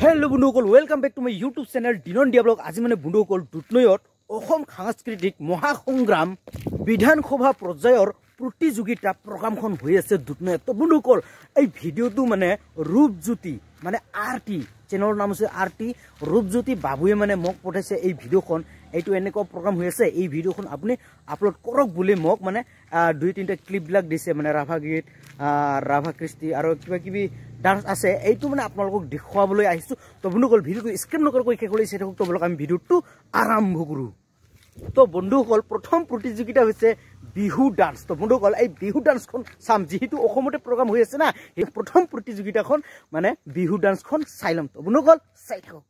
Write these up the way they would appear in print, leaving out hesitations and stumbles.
Hello बंधुসকল welcome back to my YouTube channel दिनन दिया ब्लॉग। आज माने बंधुসকল दुधनৈত অসম সাংস্কৃতিক মহাসংগ্ৰাম বিধানসভা পৰ্যায়ৰ প্ৰতিযোগিতা প্ৰগ্ৰামখন হৈ আছে দুধনৈত। তো বন্ধুসকল এই ভিডিওটো মানে ৰূপজ্যোতি মানে আৰটি চেনেলৰ নাম আছে আৰটি ৰূপজ্যোতি বাবুয়ে মানে মোক পঠাইছে এই ভিডিওখন। এইটো এনেকুৱা প্ৰগ্ৰাম হৈ আছে, এই ভিডিওখন আপুনি আপলোড কৰক বুলি মোক মানে দুই তিনিটা ক্লিপ বিলাক দিছে, মানে ৰাভা গীত ৰাভা কৃষ্টি আৰু কিবা কিবি ডান্স আছে। এইটো মানে আপোনালোকক দেখুৱাবলৈ আহিছো। তো বন্ধুসকল ভিডিওটো স্কিপ নকৰাকৈ শেষ কৰি চাই থাকক। তো বলক আমি ভিডিওটো আৰম্ভ কৰো। তো বন্ধুসকল প্ৰথম প্ৰতিযোগিতা হৈছে বিহু ডান্স। তো বন্ধুসকল এই বিহু ডান্সখন চাম, যেহেতু অসমতে প্ৰগ্ৰাম হৈ আছে না, এই প্ৰথম প্ৰতিযোগিতাখন মানে বিহু ডান্সখন চাই ল'ম। তো বন্ধুসকল চাই থাকক।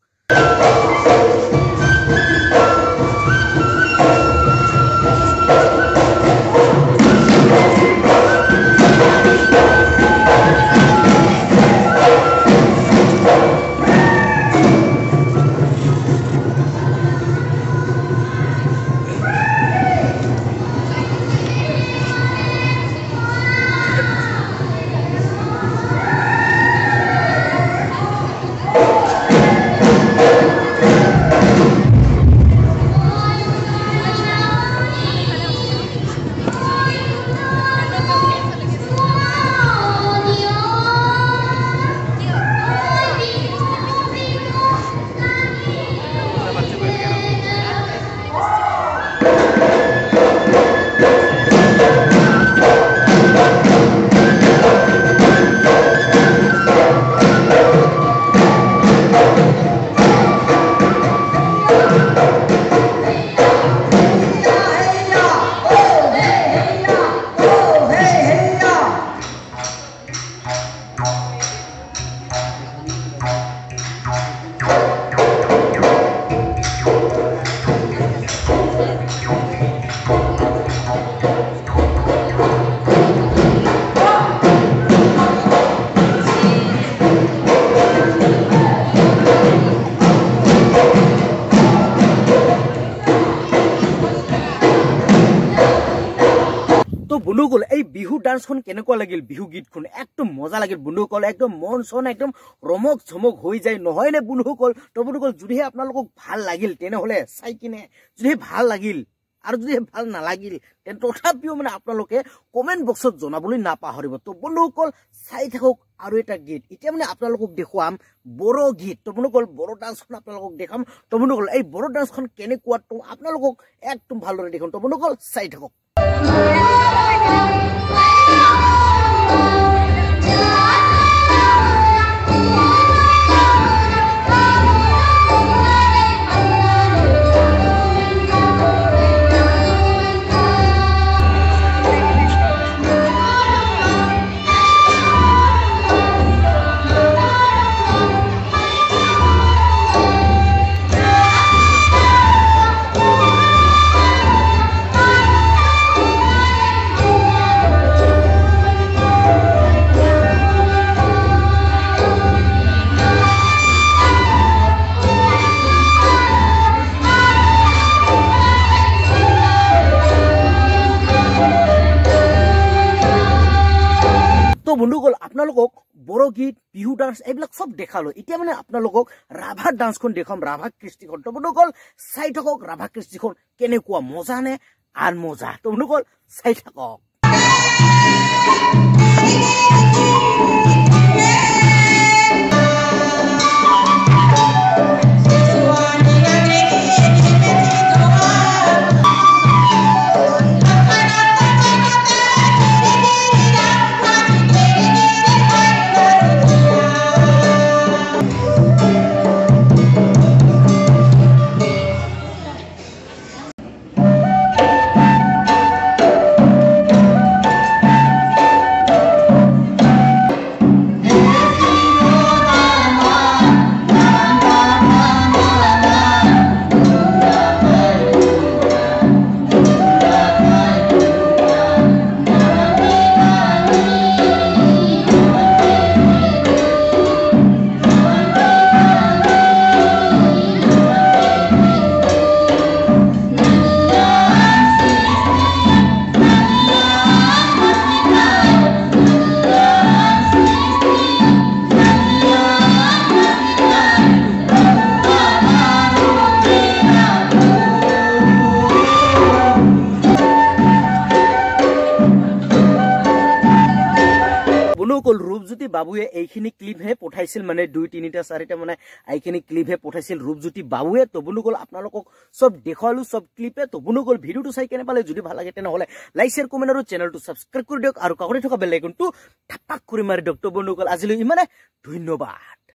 বন্ধুসকল এই বিহু ডান্সখন কেনেকুৱা লাগিল, বিহু গীতখন একদম মজা লাগিল বন্ধুসকল, একদম মন চন একদম ৰমক চমক হৈ যায় নহয় নে বন্ধুসকল। তো বন্ধুসকল যদিহে আপোনালোকক ভাল লাগিল তেনেহ'লে চাই কিনে, যদিহে ভাল লাগিল আৰু যদিহে ভাল নালাগিল তেন্তে তথাপিও মানে আপোনালোকে কমেণ্ট বক্সত জনাবলৈ নাপাহৰিব। তো বন্ধুসকল চাই থাকক আৰু এটা গীত। এতিয়া মানে আপোনালোকক দেখুৱাম বড়ো গীত। তো বন্ধুসকল বড়ো ডান্সখন আপোনালোকক দেখাম। তো বন্ধুসকল এই বড়ো ডান্সখন কেনেকুৱা তো আপোনালোকক একদম ভালদৰে দেখাম। তো বন্ধুসকল চাই থাকক। তো বন্ধুসকল আপোনালোকক বড়ো গীত বিহু ডান্স এইবিলাক সব দেখালো। এতিয়া মানে আপোনালোকক ৰাভা ডান্সখন দেখাম, ৰাভা কৃষ্টিখন। তো বন্ধুসকল চাই থাকক ৰাভা কৃষ্টিখন কেনেকুৱা মজা নে আন মজা। তো বন্ধুসকল চাই থাকক। ৰূপজ্যোতি বাবুৱে এইখিনি ক্লিপহে পঠাইছিল মানে 2-3টা 4টা মানে এইখিনি ক্লিপহে পঠাইছিল ৰূপজ্যোতি বাবুৱে তো বন্ধুসকল আপোনালোকক সব দেখালো সব ক্লিপে তো বন্ধুসকল ভিডিওটো চাই কেনে পালে যদি ভাল লাগে তেনেহলে লাইক শেয়াৰ কমেন্ট আৰু চেনেলটো সাবস্ক্ৰাইব কৰি দিয়ক আৰু কাষতে থকা বেল আইকনটো ঠাপাক কৰি মাৰি দিয়ক তো বন্ধুসকল আজিলৈ ইমানে ধন্যবাদ।